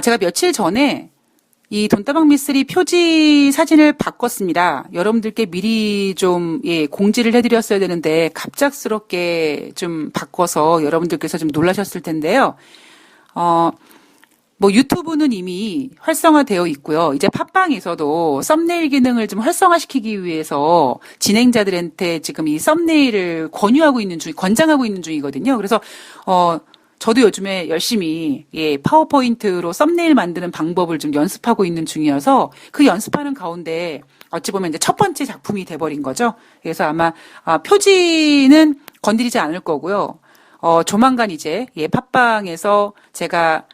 제가 며칠 전에 이 돈다방 미쓰리 표지 사진을 바꿨습니다. 여러분들께 미리 좀, 공지를 해드렸어야 되는데, 갑작스럽게 좀 바꿔서 여러분들께서 좀 놀라셨을 텐데요. 유튜브는 이미 활성화되어 있고요. 이제 팟빵에서도 썸네일 기능을 좀 활성화시키기 위해서 진행자들한테 지금 이 썸네일을 권장하고 있는 중이거든요. 그래서, 저도 요즘에 열심히, 파워포인트로 썸네일 만드는 방법을 좀 연습하고 있는 중이어서 그 연습하는 가운데 어찌 보면 이제 첫 번째 작품이 돼버린 거죠. 그래서 아마, 표지는 건드리지 않을 거고요. 조만간 이제, 팟빵에서 제가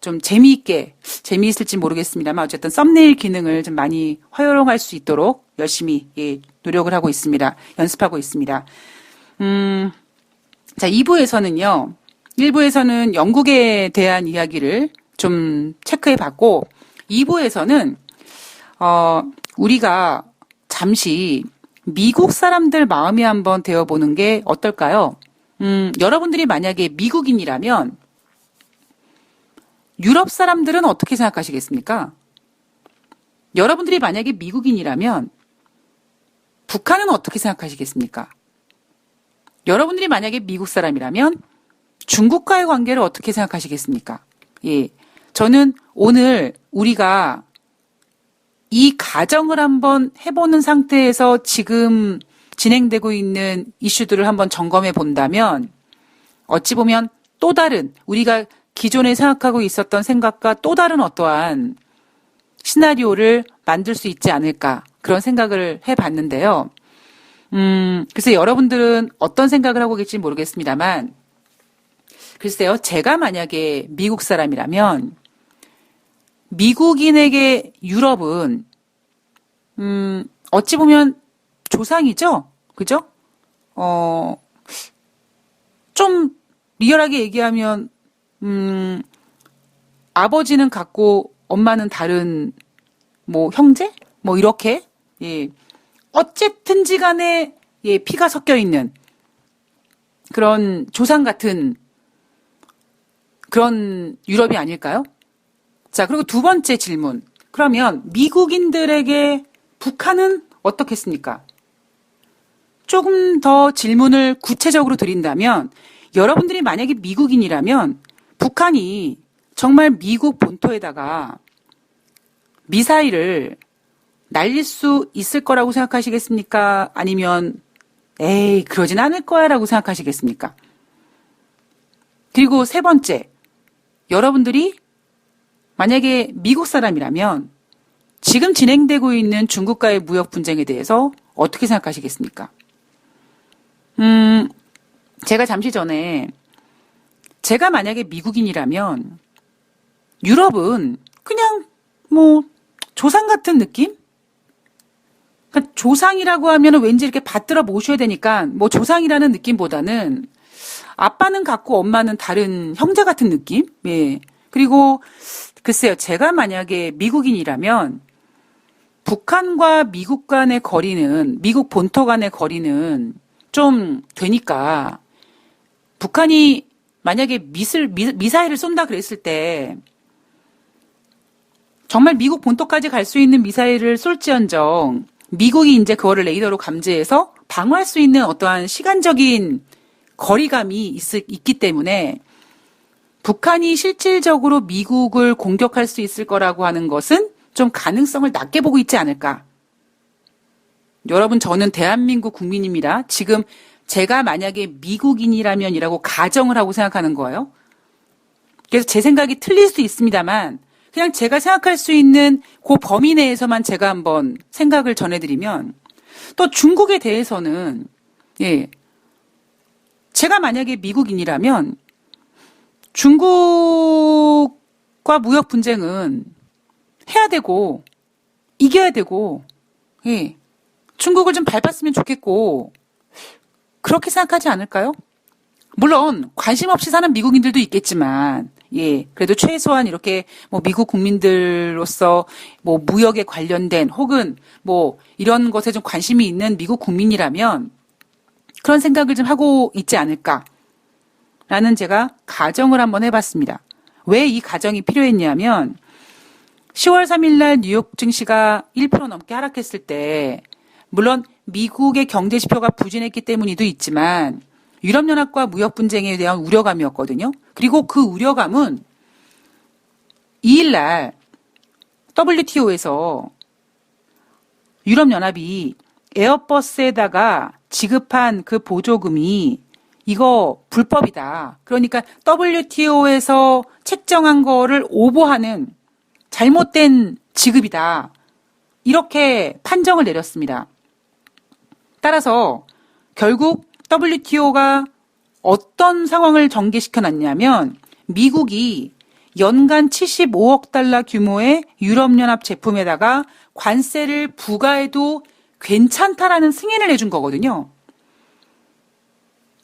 좀 재미있을지 모르겠습니다만, 어쨌든 썸네일 기능을 좀 많이 활용할 수 있도록 열심히, 노력을 하고 있습니다. 연습하고 있습니다. 자, 1부에서는 영국에 대한 이야기를 좀 체크해 봤고, 2부에서는, 우리가 잠시 미국 사람들 마음이 한번 되어보는 게 어떨까요? 여러분들이 만약에 미국인이라면, 유럽 사람들은 어떻게 생각하시겠습니까? 여러분들이 만약에 미국인이라면 북한은 어떻게 생각하시겠습니까? 여러분들이 만약에 미국 사람이라면 중국과의 관계를 어떻게 생각하시겠습니까? 저는 오늘 우리가 이 가정을 한번 해보는 상태에서 지금 진행되고 있는 이슈들을 한번 점검해 본다면 어찌 보면 또 다른 우리가 기존에 생각하고 있었던 생각과 또 다른 어떠한 시나리오를 만들 수 있지 않을까 그런 생각을 해봤는데요. 글쎄 여러분들은 어떤 생각을 하고 계실지 모르겠습니다만 글쎄요 제가 만약에 미국 사람이라면 미국인에게 유럽은 어찌 보면 조상이죠, 그죠? 좀 리얼하게 얘기하면 아버지는 같고 엄마는 다른 뭐 형제? 뭐 이렇게 어쨌든지 간에 피가 섞여 있는 그런 조상 같은 그런 유럽이 아닐까요? 자, 그리고 두 번째 질문. 그러면 미국인들에게 북한은 어떻겠습니까? 조금 더 질문을 구체적으로 드린다면 여러분들이 만약에 미국인이라면 북한이 정말 미국 본토에다가 미사일을 날릴 수 있을 거라고 생각하시겠습니까? 아니면 에이 그러진 않을 거야 라고 생각하시겠습니까? 그리고 세 번째, 여러분들이 만약에 미국 사람이라면 지금 진행되고 있는 중국과의 무역 분쟁에 대해서 어떻게 생각하시겠습니까? 제가 잠시 전에 제가 만약에 미국인이라면 유럽은 그냥 뭐 조상 같은 느낌? 그러니까 조상이라고 하면 왠지 이렇게 받들어 모셔야 되니까 뭐 조상이라는 느낌보다는 아빠는 같고 엄마는 다른 형제 같은 느낌? 예. 그리고 글쎄요, 제가 만약에 미국인이라면 북한과 미국 간의 거리는, 미국 본토 간의 거리는 좀 되니까 북한이 만약에 미사일을 쏜다 그랬을 때 정말 미국 본토까지 갈 수 있는 미사일을 쏠지언정 미국이 이제 그거를 레이더로 감지해서 방어할 수 있는 어떠한 시간적인 거리감이 있기 때문에 북한이 실질적으로 미국을 공격할 수 있을 거라고 하는 것은 좀 가능성을 낮게 보고 있지 않을까. 여러분, 저는 대한민국 국민입니다. 지금 제가 만약에 미국인이라면이라고 가정을 하고 생각하는 거예요. 그래서 제 생각이 틀릴 수 있습니다만 그냥 제가 생각할 수 있는 그 범위 내에서만 제가 한번 생각을 전해드리면 또 중국에 대해서는 제가 만약에 미국인이라면 중국과 무역 분쟁은 해야 되고 이겨야 되고 중국을 좀 밟았으면 좋겠고 그렇게 생각하지 않을까요? 물론 관심 없이 사는 미국인들도 있겠지만 그래도 최소한 이렇게 뭐 미국 국민들로서 뭐 무역에 관련된 혹은 뭐 이런 것에 좀 관심이 있는 미국 국민이라면 그런 생각을 좀 하고 있지 않을까라는 제가 가정을 한번 해봤습니다. 왜 이 가정이 필요했냐면 10월 3일 날 뉴욕 증시가 1% 넘게 하락했을 때 물론 미국의 경제 지표가 부진했기 때문이도 있지만 유럽연합과 무역 분쟁에 대한 우려감이었거든요. 그리고 그 우려감은 2일 날 WTO에서 유럽연합이 에어버스에다가 지급한 그 보조금이 이거 불법이다. 그러니까 WTO에서 책정한 거를 오버하는 잘못된 지급이다. 이렇게 판정을 내렸습니다. 따라서 결국 WTO가 어떤 상황을 전개시켜 놨냐면 미국이 연간 75억 달러 규모의 유럽연합 제품에다가 관세를 부과해도 괜찮다라는 승인을 해준 거거든요.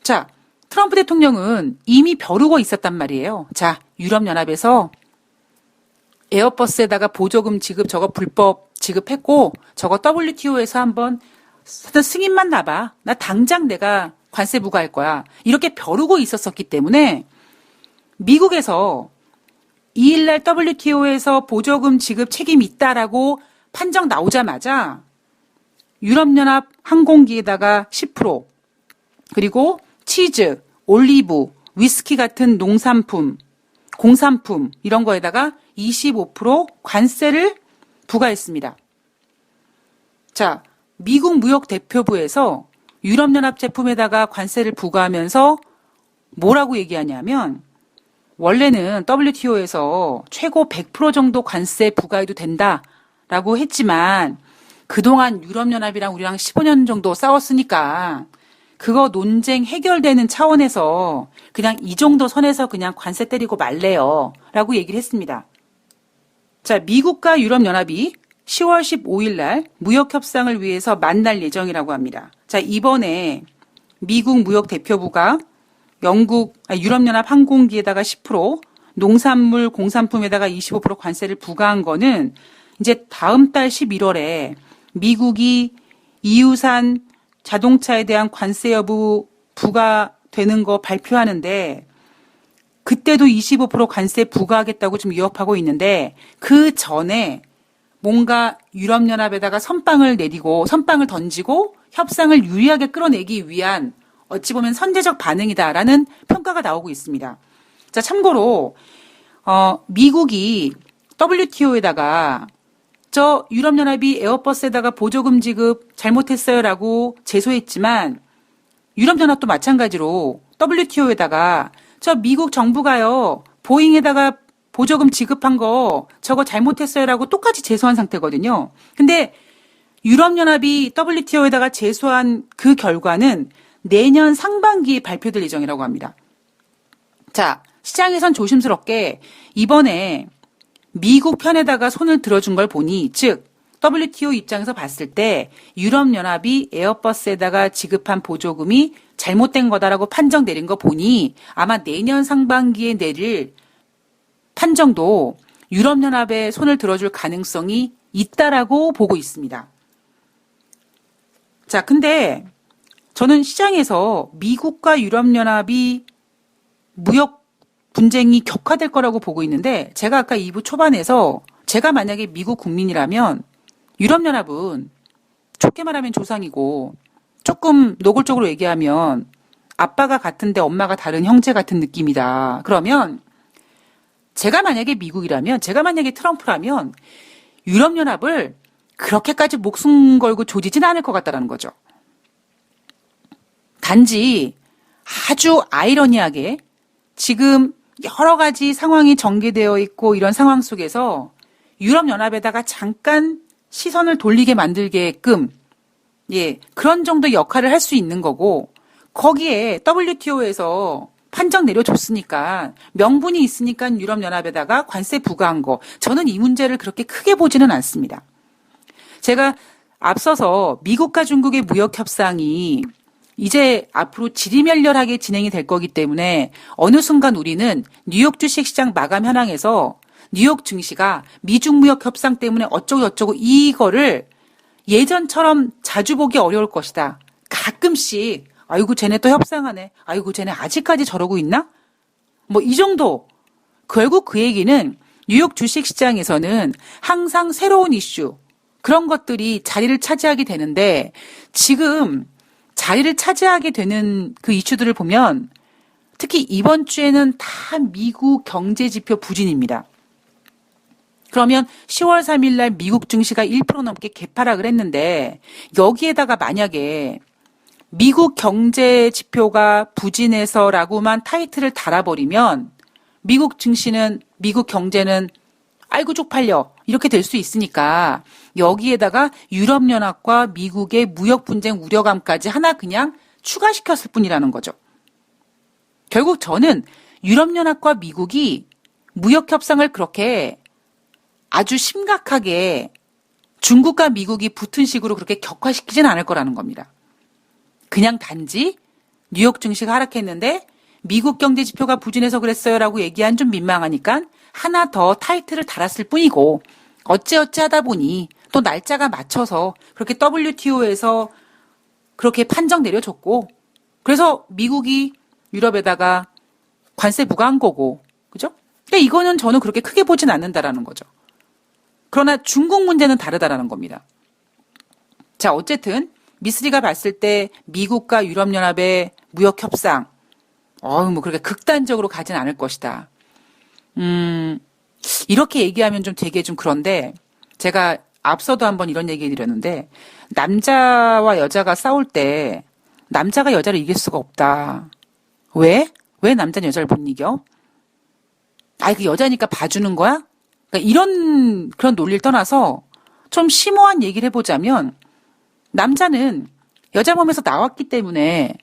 자, 트럼프 대통령은 이미 벼르고 있었단 말이에요. 자, 유럽연합에서 에어버스에다가 보조금 지급 저거 불법 지급했고 저거 WTO에서 한번 승인만 나봐. 나 당장 내가 관세 부과할 거야. 이렇게 벼르고 있었었기 때문에 미국에서 2일날 WTO에서 보조금 지급 책임이 있다라고 판정 나오자마자 유럽연합 항공기에다가 10% 그리고 치즈, 올리브, 위스키 같은 농산품, 공산품 이런 거에다가 25% 관세를 부과했습니다. 자, 미국 무역 대표부에서 유럽연합 제품에다가 관세를 부과하면서 뭐라고 얘기하냐면 원래는 WTO에서 최고 100% 정도 관세 부과해도 된다라고 했지만 그동안 유럽연합이랑 우리랑 15년 정도 싸웠으니까 그거 논쟁 해결되는 차원에서 그냥 이 정도 선에서 그냥 관세 때리고 말래요. 라고 얘기를 했습니다. 자, 미국과 유럽연합이 10월 15일 날 무역협상을 위해서 만날 예정이라고 합니다. 자, 이번에 미국 무역대표부가 유럽연합 항공기에다가 10%, 농산물, 공산품에다가 25% 관세를 부과한 거는 이제 다음 달 11월에 미국이 EU산 자동차에 대한 관세 여부 부과되는 거 발표하는데 그때도 25% 관세 부과하겠다고 지금 위협하고 있는데 그 전에 뭔가 유럽연합에다가 선빵을 던지고 협상을 유리하게 끌어내기 위한 어찌 보면 선제적 반응이다라는 평가가 나오고 있습니다. 자, 참고로 미국이 WTO에다가 저 유럽연합이 에어버스에다가 보조금 지급 잘못했어요라고 제소했지만 유럽연합도 마찬가지로 WTO에다가 저 미국 정부가요 보잉에다가 보조금 지급한 거 저거 잘못했어요라고 똑같이 제소한 상태거든요. 근데 유럽연합이 WTO에다가 제소한 그 결과는 내년 상반기에 발표될 예정이라고 합니다. 자, 시장에선 조심스럽게 이번에 미국 편에다가 손을 들어준 걸 보니 즉 WTO 입장에서 봤을 때 유럽연합이 에어버스에다가 지급한 보조금이 잘못된 거다라고 판정 내린 거 보니 아마 내년 상반기에 내릴 판정도 유럽연합에 손을 들어줄 가능성이 있다라고 보고 있습니다. 자, 근데 저는 시장에서 미국과 유럽연합이 무역 분쟁이 격화될 거라고 보고 있는데 제가 아까 2부 초반에서 제가 만약에 미국 국민이라면 유럽연합은 좋게 말하면 조상이고 조금 노골적으로 얘기하면 아빠가 같은데 엄마가 다른 형제 같은 느낌이다. 그러면 제가 만약에 미국이라면 제가 만약에 트럼프라면 유럽연합을 그렇게까지 목숨 걸고 조지진 않을 것 같다라는 거죠. 단지 아주 아이러니하게 지금 여러 가지 상황이 전개되어 있고 이런 상황 속에서 유럽연합에다가 잠깐 시선을 돌리게 만들게끔 그런 정도 역할을 할 수 있는 거고 거기에 WTO에서 판정 내려줬으니까 명분이 있으니까 유럽연합에다가 관세 부과한 거 저는 이 문제를 그렇게 크게 보지는 않습니다. 제가 앞서서 미국과 중국의 무역 협상이 이제 앞으로 지리멸렬하게 진행이 될 거기 때문에 어느 순간 우리는 뉴욕 주식시장 마감 현황에서 뉴욕 증시가 미중 무역 협상 때문에 어쩌고 이거를 예전처럼 자주 보기 어려울 것이다. 가끔씩 아이고 쟤네 또 협상하네. 아이고 쟤네 아직까지 저러고 있나? 뭐 이 정도 결국 그 얘기는 뉴욕 주식시장에서는 항상 새로운 이슈, 그런 것들이 자리를 차지하게 되는데 지금 자리를 차지하게 되는 그 이슈들을 보면 특히 이번 주에는 다 미국 경제지표 부진입니다. 그러면 10월 3일 날 미국 증시가 1% 넘게 개파락을 했는데 여기에다가 만약에 미국 경제 지표가 부진해서라고만 타이틀을 달아버리면 미국 증시는 미국 경제는 아이고 쪽팔려 이렇게 될 수 있으니까 여기에다가 유럽연합과 미국의 무역 분쟁 우려감까지 하나 그냥 추가시켰을 뿐이라는 거죠. 결국 저는 유럽연합과 미국이 무역 협상을 그렇게 아주 심각하게 중국과 미국이 붙은 식으로 그렇게 격화시키진 않을 거라는 겁니다. 그냥 단지 뉴욕 증시가 하락했는데 미국 경제 지표가 부진해서 그랬어요라고 얘기한 좀 민망하니까 하나 더 타이틀을 달았을 뿐이고 어찌어찌 하다 보니 또 날짜가 맞춰서 그렇게 WTO에서 그렇게 판정 내려줬고 그래서 미국이 유럽에다가 관세 부과한 거고 그죠? 근데 이거는 저는 그렇게 크게 보진 않는다라는 거죠. 그러나 중국 문제는 다르다라는 겁니다. 자, 어쨌든 미쓰리가 봤을 때 미국과 유럽연합의 무역 협상, 뭐 그렇게 극단적으로 가진 않을 것이다. 이렇게 얘기하면 좀 되게 좀 그런데 제가 앞서도 한번 이런 얘기 드렸는데 남자와 여자가 싸울 때 남자가 여자를 이길 수가 없다. 왜? 왜 남자는 여자를 못 이겨? 그 여자니까 봐주는 거야? 그러니까 이런 그런 논리를 떠나서 좀 심오한 얘기를 해보자면 남자는 여자 몸에서 나왔기 때문에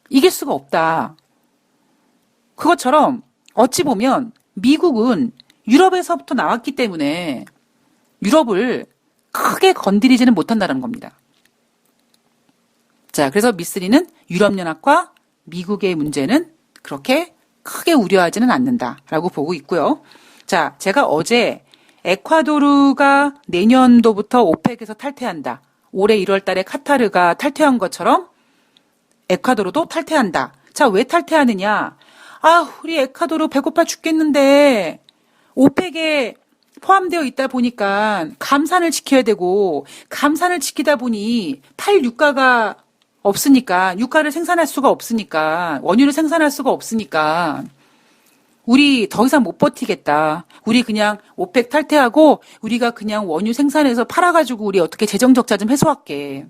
이길 수가 없다. 그것처럼 어찌 보면 미국은 유럽에서부터 나왔기 때문에 유럽을 크게 건드리지는 못한다는 겁니다. 자, 그래서 미쓰리는 유럽연합과 미국의 문제는 그렇게 크게 우려하지는 않는다라고 보고 있고요. 자, 제가 어제 에콰도르가 내년도부터 오펙에서 탈퇴한다. 올해 1월 달에 카타르가 탈퇴한 것처럼 에콰도르도 탈퇴한다. 자, 왜 탈퇴하느냐? 우리 에콰도르 배고파 죽겠는데 오펙에 포함되어 있다 보니까 감산을 지켜야 되고 감산을 지키다 보니 팔 유가가 없으니까 유가를 생산할 수가 없으니까 원유를 생산할 수가 없으니까 우리 더 이상 못 버티겠다. 우리 그냥 오펙 탈퇴하고 우리가 그냥 원유 생산해서 팔아가지고 우리 어떻게 재정 적자 좀 해소할게.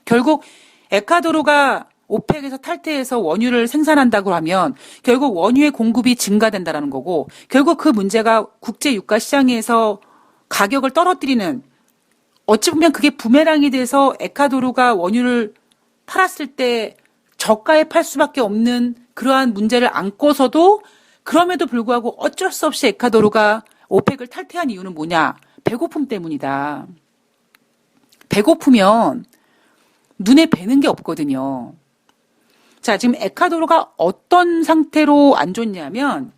결국 에콰도르가 오펙에서 탈퇴해서 원유를 생산한다고 하면 결국 원유의 공급이 증가된다라는 거고 결국 그 문제가 국제 유가 시장에서 가격을 떨어뜨리는 어찌 보면 그게 부메랑이 돼서 에콰도르가 원유를 팔았을 때 저가에 팔 수밖에 없는 그러한 문제를 안고서도 그럼에도 불구하고 어쩔 수 없이 에콰도르가 오펙을 탈퇴한 이유는 뭐냐? 배고픔 때문이다. 배고프면 눈에 뵈는 게 없거든요. 자, 지금 에콰도르가 어떤 상태로 안 좋냐면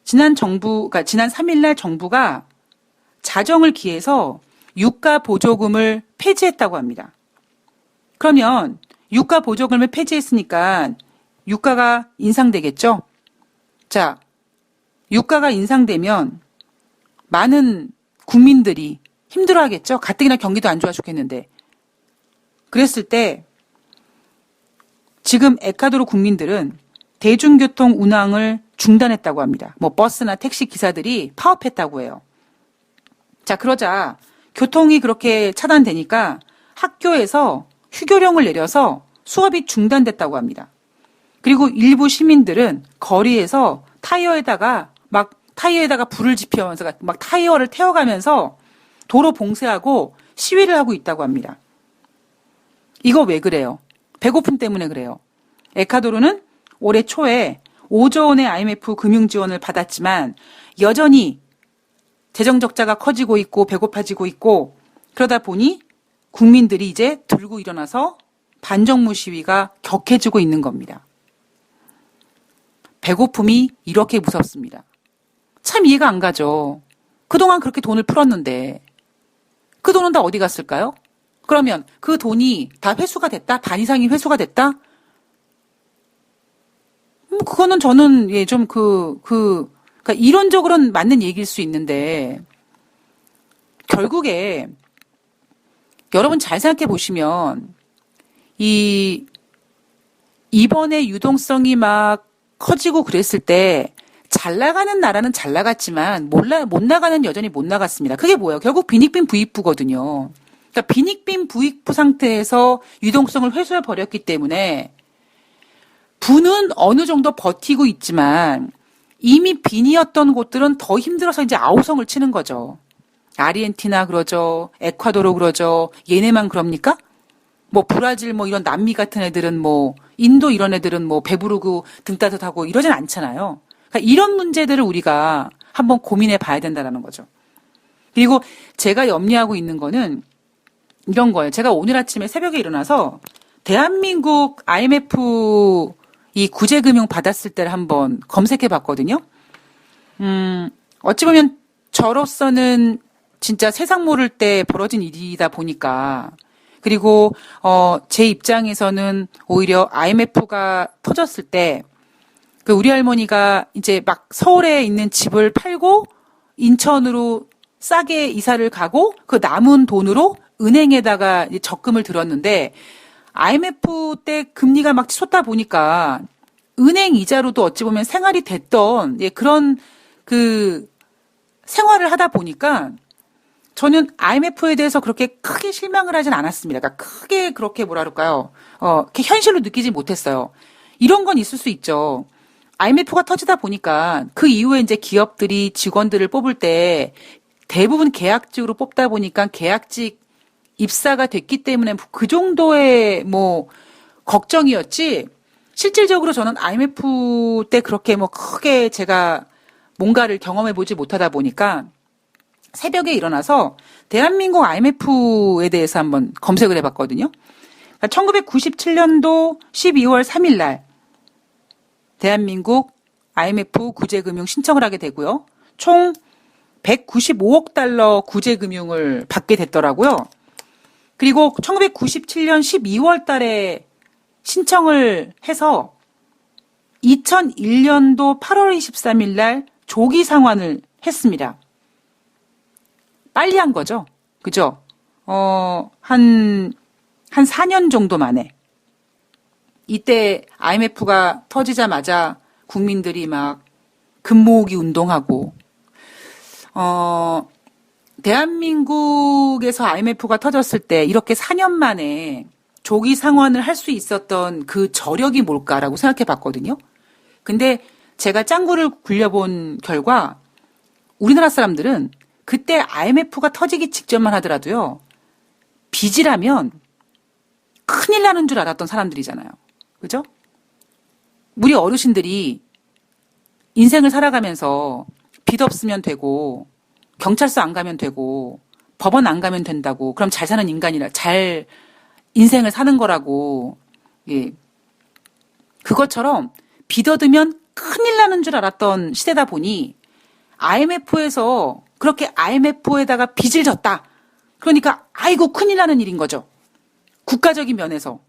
지난 3일 날 정부가 자정을 기해서 유가 보조금을 폐지했다고 합니다. 그러면 유가 보조금을 폐지했으니까 유가가 인상되겠죠? 자, 유가가 인상되면 많은 국민들이 힘들어하겠죠? 가뜩이나 경기도 안 좋아 죽겠는데. 그랬을 때 지금 에콰도르 국민들은 대중교통 운항을 중단했다고 합니다. 버스나 택시 기사들이 파업했다고 해요. 자, 그러자 교통이 그렇게 차단되니까 학교에서 휴교령을 내려서 수업이 중단됐다고 합니다. 그리고 일부 시민들은 거리에서 타이어에다가 불을 지피면서 막 타이어를 태워가면서 도로 봉쇄하고 시위를 하고 있다고 합니다. 이거 왜 그래요? 배고픔 때문에 그래요. 에콰도르는 올해 초에 5조 원의 IMF 금융 지원을 받았지만 여전히 재정 적자가 커지고 있고 배고파지고 있고 그러다 보니 국민들이 이제 들고 일어나서 반정부 시위가 격해지고 있는 겁니다. 배고픔이 이렇게 무섭습니다. 참 이해가 안 가죠. 그동안 그렇게 돈을 풀었는데 그 돈은 다 어디 갔을까요? 그러면 그 돈이 다 회수가 됐다? 반 이상이 회수가 됐다? 그거는 저는 좀 그러니까 이론적으로는 맞는 얘기일 수 있는데 결국에 여러분 잘 생각해 보시면 이번에 유동성이 막 커지고 그랬을 때 잘 나가는 나라는 잘 나갔지만 못 나가는 여전히 못 나갔습니다. 그게 뭐예요? 결국 빈익빈 부익부거든요. 그러니까 빈익빈 부익부 상태에서 유동성을 회수해 버렸기 때문에 부는 어느 정도 버티고 있지만 이미 빈이었던 곳들은 더 힘들어서 이제 아우성을 치는 거죠. 아르헨티나 그러죠. 에콰도르 그러죠. 얘네만 그럽니까? 뭐 브라질 뭐 이런 남미 같은 애들은 뭐 인도 이런 애들은 뭐 배부르고 등 따뜻하고 이러진 않잖아요. 그러니까 이런 문제들을 우리가 한번 고민해 봐야 된다는 거죠. 그리고 제가 염려하고 있는 거는 이런 거예요. 제가 오늘 아침에 새벽에 일어나서 대한민국 IMF 이 구제금융 받았을 때를 한번 검색해 봤거든요. 어찌 보면 저로서는 진짜 세상 모를 때 벌어진 일이다 보니까 그리고 제 입장에서는 오히려 IMF가 터졌을 때 그 우리 할머니가 이제 막 서울에 있는 집을 팔고 인천으로 싸게 이사를 가고 그 남은 돈으로 은행에다가 적금을 들었는데 IMF 때 금리가 막 솟다 보니까 은행 이자로도 어찌 보면 생활이 됐던 그런 그 생활을 하다 보니까 저는 IMF에 대해서 그렇게 크게 실망을 하진 않았습니다. 그러니까 크게 그렇게 뭐라 그럴까요? 이렇게 현실로 느끼지 못했어요. 이런 건 있을 수 있죠. IMF가 터지다 보니까 그 이후에 이제 기업들이 직원들을 뽑을 때 대부분 계약직으로 뽑다 보니까 계약직 입사가 됐기 때문에 그 정도의 뭐 걱정이었지. 실질적으로 저는 IMF 때 그렇게 뭐 크게 제가 뭔가를 경험해 보지 못하다 보니까 새벽에 일어나서 대한민국 IMF에 대해서 한번 검색을 해봤거든요. 1997년도 12월 3일 날 대한민국 IMF 구제금융 신청을 하게 되고요. 총 195억 달러 구제금융을 받게 됐더라고요. 그리고 1997년 12월 달에 신청을 해서 2001년도 8월 23일 날 조기 상환을 했습니다. 빨리 한 거죠. 그죠? 한 4년 정도 만에. 이때 IMF가 터지자마자 국민들이 막 금모으기 운동하고, 대한민국에서 IMF가 터졌을 때 이렇게 4년 만에 조기 상환을 할 수 있었던 그 저력이 뭘까라고 생각해 봤거든요. 근데 제가 짱구를 굴려본 결과 우리나라 사람들은 그때 IMF가 터지기 직전만 하더라도요. 빚이라면 큰일 나는 줄 알았던 사람들이잖아요. 그죠? 우리 어르신들이 인생을 살아가면서 빚 없으면 되고 경찰서 안 가면 되고 법원 안 가면 된다고 그럼 잘 사는 인간이라 잘 인생을 사는 거라고 예. 그것처럼 빚 얻으면 큰일 나는 줄 알았던 시대다 보니 IMF에서 그렇게 IMF에다가 빚을 졌다. 그러니까 아이고 큰일 나는 일인 거죠. 국가적인 면에서.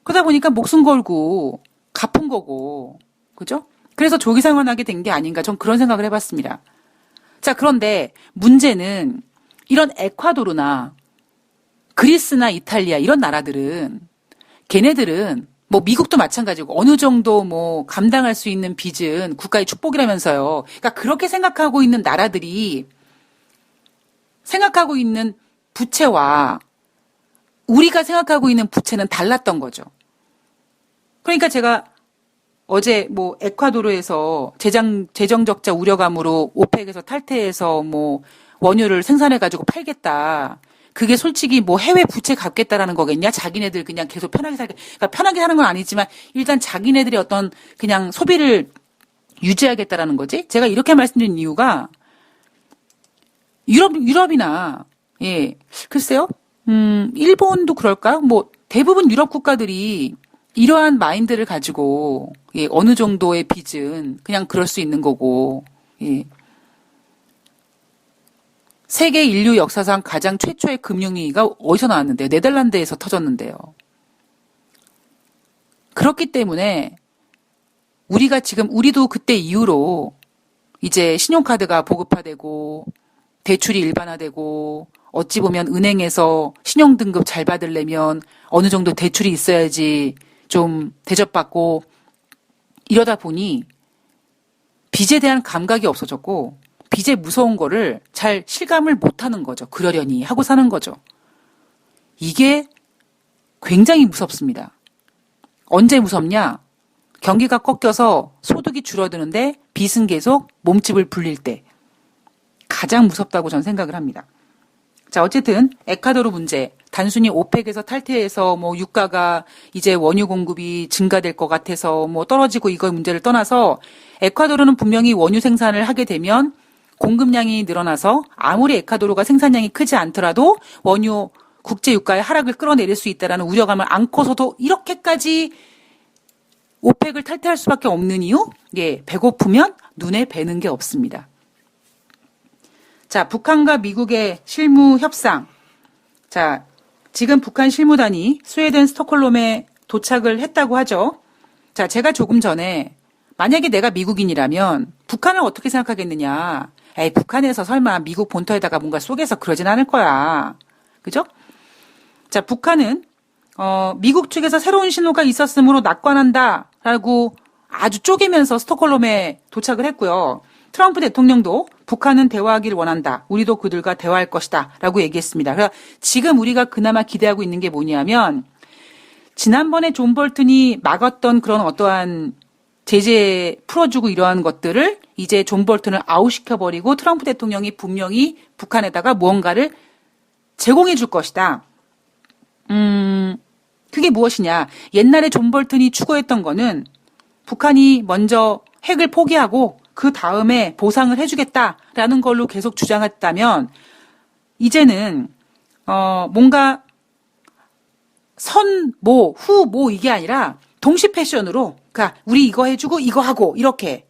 그러다 보니까 목숨 걸고 갚은 거고. 그죠? 그래서 조기 상환하게 된 게 아닌가 전 그런 생각을 해봤습니다. 자, 그런데 문제는 이런 에콰도르나 그리스나 이탈리아 이런 나라들은 걔네들은 뭐 미국도 마찬가지고 어느 정도 뭐 감당할 수 있는 빚은 국가의 축복이라면서요. 그러니까 그렇게 생각하고 있는 나라들이 생각하고 있는 부채와 우리가 생각하고 있는 부채는 달랐던 거죠. 그러니까 제가 어제 뭐 에콰도르에서 재정 적자 우려감으로 오펙에서 탈퇴해서 뭐 원유를 생산해 가지고 팔겠다. 그게 솔직히 뭐 해외 부채 갚겠다라는 거겠냐? 자기네들 그냥 계속 편하게 살게. 그러니까 편하게 사는 건 아니지만 일단 자기네들의 어떤 그냥 소비를 유지하겠다라는 거지. 제가 이렇게 말씀드린 이유가 유럽이나 예 글쎄요. 일본도 그럴까요? 뭐 대부분 유럽 국가들이 이러한 마인드를 가지고 예, 어느 정도의 빚은 그냥 그럴 수 있는 거고 예. 세계 인류 역사상 가장 최초의 금융위기가 어디서 나왔는데요? 네덜란드에서 터졌는데요. 그렇기 때문에 우리가 지금 우리도 그때 이후로 이제 신용카드가 보급화되고 대출이 일반화되고 어찌 보면 은행에서 신용등급 잘 받으려면 어느 정도 대출이 있어야지 좀 대접받고 이러다 보니 빚에 대한 감각이 없어졌고 빚의 무서운 거를 잘 실감을 못하는 거죠. 그러려니 하고 사는 거죠. 이게 굉장히 무섭습니다. 언제 무섭냐? 경기가 꺾여서 소득이 줄어드는데 빚은 계속 몸집을 불릴 때 가장 무섭다고 저는 생각을 합니다. 자, 어쨌든 에콰도르 문제, 단순히 오펙에서 탈퇴해서 뭐 유가가 이제 원유 공급이 증가될 것 같아서 뭐 떨어지고 이거 문제를 떠나서 에콰도르는 분명히 원유 생산을 하게 되면 공급량이 늘어나서 아무리 에콰도르가 생산량이 크지 않더라도 원유 국제 유가의 하락을 끌어내릴 수 있다라는 우려감을 안고서도 이렇게까지 오펙을 탈퇴할 수밖에 없는 이유? 예, 배고프면 눈에 뵈는 게 없습니다. 자, 북한과 미국의 실무 협상. 자, 지금 북한 실무단이 스웨덴 스톡홀름에 도착을 했다고 하죠. 자, 제가 조금 전에 만약에 내가 미국인이라면 북한을 어떻게 생각하겠느냐. 에이, 북한에서 설마 미국 본토에다가 뭔가 쏘개서 그러진 않을 거야. 그죠? 자, 북한은 미국 측에서 새로운 신호가 있었으므로 낙관한다라고 아주 쪼개면서 스톡홀름에 도착을 했고요. 트럼프 대통령도 북한은 대화하기를 원한다. 우리도 그들과 대화할 것이다. 라고 얘기했습니다. 그래서 지금 우리가 그나마 기대하고 있는 게 뭐냐면 지난번에 존 볼튼이 막았던 그런 어떠한 제재 풀어주고 이러한 것들을 이제 존 볼튼을 아웃시켜버리고 트럼프 대통령이 분명히 북한에다가 무언가를 제공해 줄 것이다. 그게 무엇이냐. 옛날에 존 볼튼이 추구했던 거는 북한이 먼저 핵을 포기하고 그 다음에 보상을 해주겠다라는 걸로 계속 주장했다면 이제는 뭔가 선, 후, 이게 아니라 동시 패션으로 그러니까 우리 이거 해주고 이거 하고 이렇게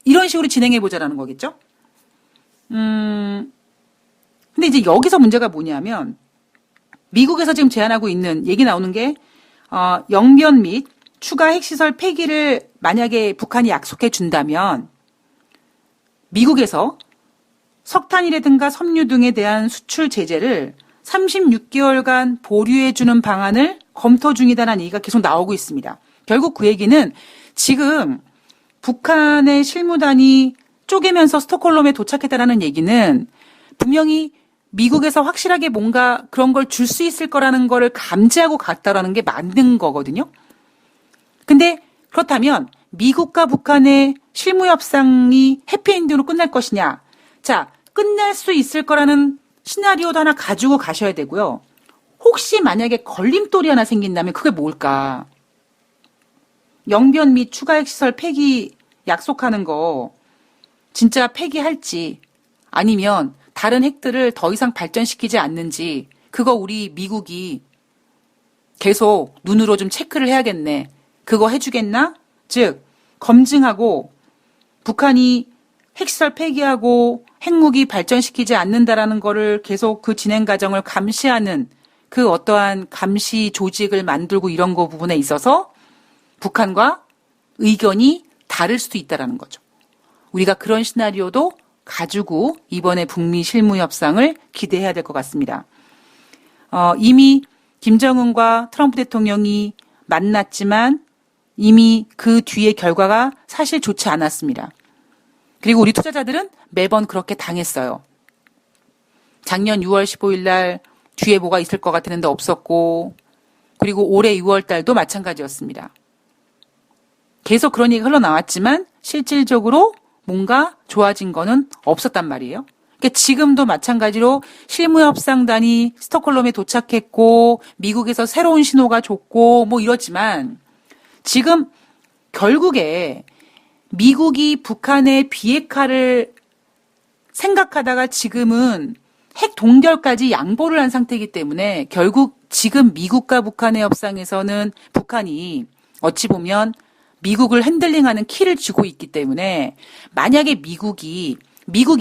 이런 식으로 진행해보자라는 거겠죠. 근데 이제 여기서 문제가 뭐냐면 미국에서 지금 제안하고 있는 얘기 나오는 게 영변 및 추가 핵시설 폐기를 만약에 북한이 약속해 준다면 미국에서 석탄이라든가 섬유 등에 대한 수출 제재를 36개월간 보류해주는 방안을 검토 중이다라는 얘기가 계속 나오고 있습니다. 결국 그 얘기는 지금 북한의 실무단이 쪼개면서 스톡홀름에 도착했다라는 얘기는 분명히 미국에서 확실하게 뭔가 그런 걸 줄 수 있을 거라는 거를 감지하고 갔다라는 게 맞는 거거든요. 근데 그렇다면 미국과 북한의 실무협상이 해피엔딩으로 끝날 것이냐. 자, 끝날 수 있을 거라는 시나리오도 하나 가지고 가셔야 되고요. 혹시 만약에 걸림돌이 하나 생긴다면 그게 뭘까? 영변 및 추가 핵시설 폐기 약속하는 거 진짜 폐기할지 아니면 다른 핵들을 더 이상 발전시키지 않는지 그거 우리 미국이 계속 눈으로 좀 체크를 해야겠네. 그거 해주겠나? 즉 검증하고 북한이 핵시설 폐기하고 핵무기 발전시키지 않는다라는 거를 계속 그 진행 과정을 감시하는 그 어떠한 감시 조직을 만들고 이런 거 부분에 있어서 북한과 의견이 다를 수도 있다라는 거죠. 우리가 그런 시나리오도 가지고 이번에 북미 실무 협상을 기대해야 될 것 같습니다. 이미 김정은과 트럼프 대통령이 만났지만 이미 그 뒤의 결과가 사실 좋지 않았습니다. 그리고 우리 투자자들은 매번 그렇게 당했어요. 작년 6월 15일 날 뒤에 뭐가 있을 것 같았는데 없었고 그리고 올해 6월 달도 마찬가지였습니다. 계속 그런 얘기가 흘러나왔지만 실질적으로 뭔가 좋아진 거는 없었단 말이에요. 그러니까 지금도 마찬가지로 실무협상단이 스톡홀름에 도착했고 미국에서 새로운 신호가 줬고 뭐 이렇지만 지금 결국에 미국이 북한의 비핵화를 생각하다가 지금은 핵 동결까지 양보를 한 상태이기 때문에 결국 지금 미국과 북한의 협상에서는 북한이 어찌 보면 미국을 핸들링하는 키를 쥐고 있기 때문에 만약에 미국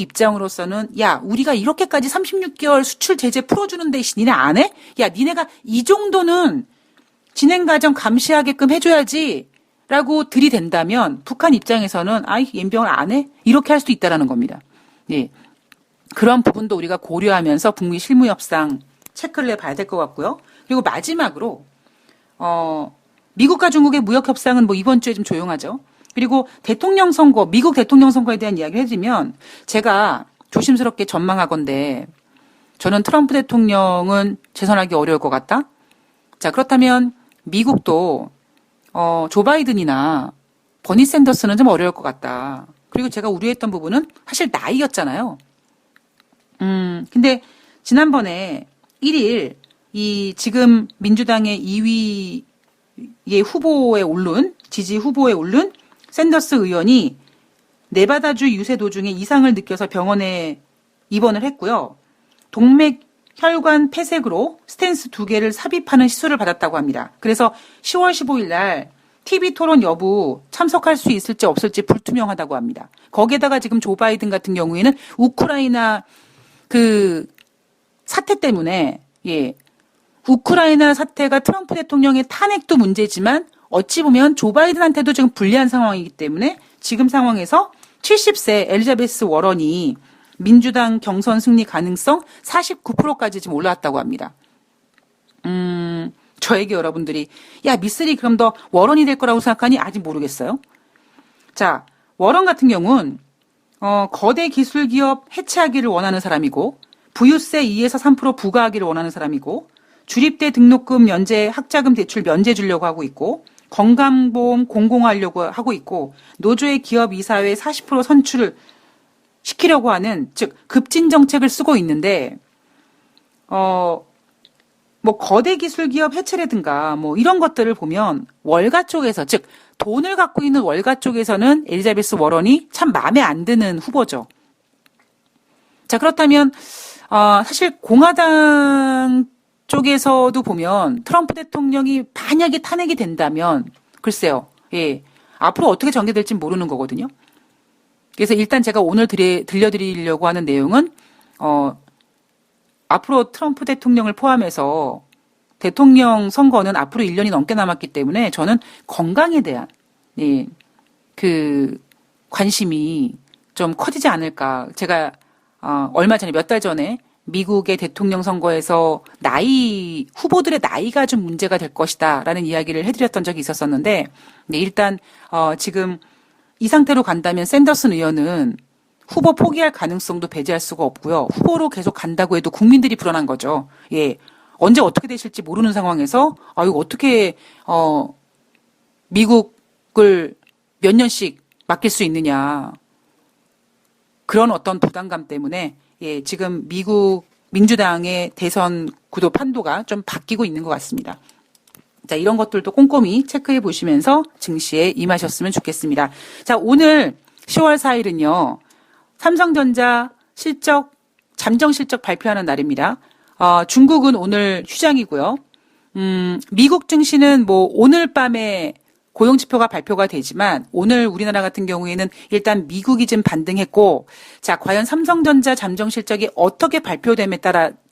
입장으로서는 야 우리가 이렇게까지 36개월 수출 제재 풀어주는 대신 니네 안 해? 야 니네가 이 정도는 진행 과정 감시하게끔 해줘야지 라고 들이댄다면 북한 입장에서는 옌병을 안 해? 이렇게 할 수도 있다라는 겁니다. 예. 그런 부분도 우리가 고려하면서 북미 실무협상 체크를 해봐야 될 것 같고요. 그리고 마지막으로 미국과 중국의 무역협상은 뭐 이번 주에 좀 조용하죠. 그리고 대통령 선거, 미국 대통령 선거에 대한 이야기를 해드리면 제가 조심스럽게 전망하건대 저는 트럼프 대통령은 재선하기 어려울 것 같다. 자, 그렇다면 미국도 조 바이든이나 버니 샌더스는 좀 어려울 것 같다. 그리고 제가 우려했던 부분은 사실 나이였잖아요. 근데 지난번에 1일 이 지금 민주당의 2위의 후보에 오른 지지 후보에 오른 샌더스 의원이 네바다주 유세 도중에 이상을 느껴서 병원에 입원을 했고요. 동맥 혈관 폐색으로 스텐스 2개를 삽입하는 시술을 받았다고 합니다. 그래서 10월 15일 날 TV 토론 여부 참석할 수 있을지 없을지 불투명하다고 합니다. 거기에다가 지금 조 바이든 같은 경우에는 우크라이나 그 사태 때문에 우크라이나 사태가 트럼프 대통령의 탄핵도 문제지만 어찌 보면 조 바이든한테도 지금 불리한 상황이기 때문에 지금 상황에서 70세 엘리자베스 워런이 민주당 경선 승리 가능성 49%까지 지금 올라왔다고 합니다. 저에게 여러분들이 야 미쓰리 그럼 너 워런이 될 거라고 생각하니? 아직 모르겠어요. 자, 워런 같은 경우는 거대 기술 기업 해체하기를 원하는 사람이고 부유세 2에서 3% 부과하기를 원하는 사람이고 주립대 등록금 면제 학자금 대출 면제 주려고 하고 있고 건강보험 공공화하려고 하고 있고 노조의 기업 이사회 40% 선출을 시키려고 하는 즉 급진 정책을 쓰고 있는데 뭐 거대 기술 기업 해체라든가 뭐 이런 것들을 보면 월가 쪽에서 즉 돈을 갖고 있는 월가 쪽에서는 엘리자베스 워런이 참 마음에 안 드는 후보죠. 자, 그렇다면 사실 공화당 쪽에서도 보면 트럼프 대통령이 만약에 탄핵이 된다면 글쎄요. 예. 앞으로 어떻게 전개될지 모르는 거거든요. 그래서 일단 제가 오늘 들려드리려고 하는 내용은 앞으로 트럼프 대통령을 포함해서 대통령 선거는 앞으로 1년이 넘게 남았기 때문에 저는 건강에 대한 그 관심이 좀 커지지 않을까. 제가 얼마 전에 몇 달 전에 미국의 대통령 선거에서 후보들의 나이가 좀 문제가 될 것이다라는 이야기를 해드렸던 적이 있었었는데 일단 지금 이 상태로 간다면 샌더슨 의원은 후보 포기할 가능성도 배제할 수가 없고요. 후보로 계속 간다고 해도 국민들이 불안한 거죠. 예. 언제 어떻게 되실지 모르는 상황에서 이거 어떻게 미국을 몇 년씩 맡길 수 있느냐. 그런 어떤 부담감 때문에 지금 미국 민주당의 대선 구도 판도가 좀 바뀌고 있는 것 같습니다. 자, 이런 것들도 꼼꼼히 체크해 보시면서 증시에 임하셨으면 좋겠습니다. 자, 오늘 10월 4일은요. 삼성전자 잠정 실적 발표하는 날입니다. 중국은 오늘 휴장이고요. 미국 증시는 뭐 오늘 밤에 고용지표가 발표가 되지만 오늘 우리나라 같은 경우에는 일단 미국이 좀 반등했고 자, 과연 삼성전자 잠정 실적이 어떻게 발표됨에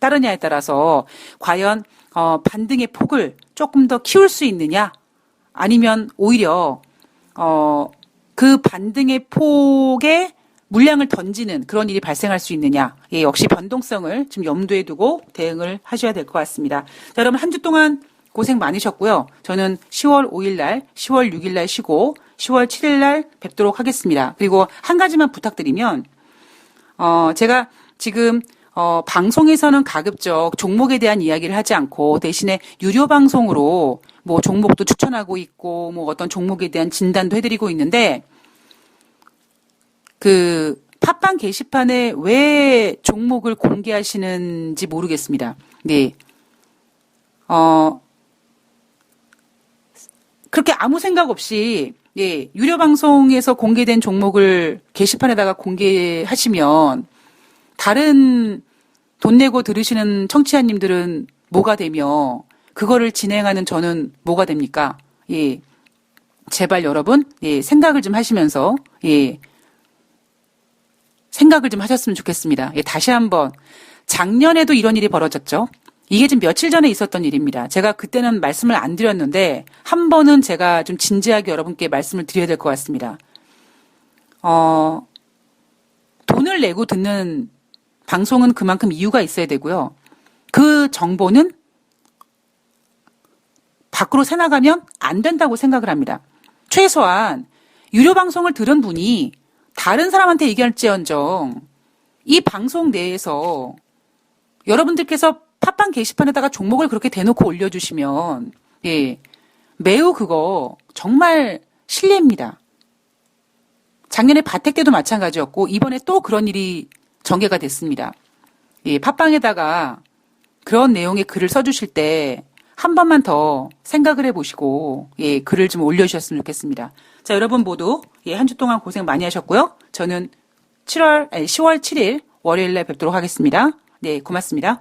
따르냐에 따라서 과연 반등의 폭을 조금 더 키울 수 있느냐 아니면 오히려 그 반등의 폭에 물량을 던지는 그런 일이 발생할 수 있느냐. 역시 변동성을 좀 염두에 두고 대응을 하셔야 될 것 같습니다. 자, 여러분 한 주 동안 고생 많으셨고요. 저는 10월 5일 날, 10월 6일 날 쉬고 10월 7일 날 뵙도록 하겠습니다. 그리고 한 가지만 부탁드리면 제가 지금 방송에서는 가급적 종목에 대한 이야기를 하지 않고 대신에 유료 방송으로 뭐 종목도 추천하고 있고 뭐 어떤 종목에 대한 진단도 해드리고 있는데 그 팟빵 게시판에 왜 종목을 공개하시는지 모르겠습니다. 네. 그렇게 아무 생각 없이 유료 방송에서 공개된 종목을 게시판에다가 공개하시면 다른 돈 내고 들으시는 청취자님들은 뭐가 되며 그거를 진행하는 저는 뭐가 됩니까? 제발 여러분 생각을 좀 하시면서 생각을 좀 하셨으면 좋겠습니다. 다시 한번 작년에도 이런 일이 벌어졌죠. 이게 지금 며칠 전에 있었던 일입니다. 제가 그때는 말씀을 안 드렸는데 한 번은 제가 좀 진지하게 여러분께 말씀을 드려야 될 것 같습니다. 돈을 내고 듣는 방송은 그만큼 이유가 있어야 되고요. 그 정보는 밖으로 새나가면 안 된다고 생각을 합니다. 최소한 유료 방송을 들은 분이 다른 사람한테 얘기할지언정 이 방송 내에서 여러분들께서 팟빵 게시판에다가 종목을 그렇게 대놓고 올려주시면 예, 매우 그거 정말 실례입니다. 작년에 바택 때도 마찬가지였고 이번에 또 그런 일이 전개가 됐습니다. 예, 팟빵에다가 그런 내용의 글을 써주실 때 한 번만 더 생각을 해보시고 예, 글을 좀 올려주셨으면 좋겠습니다. 자, 여러분 모두 예, 한 주 동안 고생 많이 하셨고요. 저는 10월 7일 월요일에 뵙도록 하겠습니다. 네, 고맙습니다.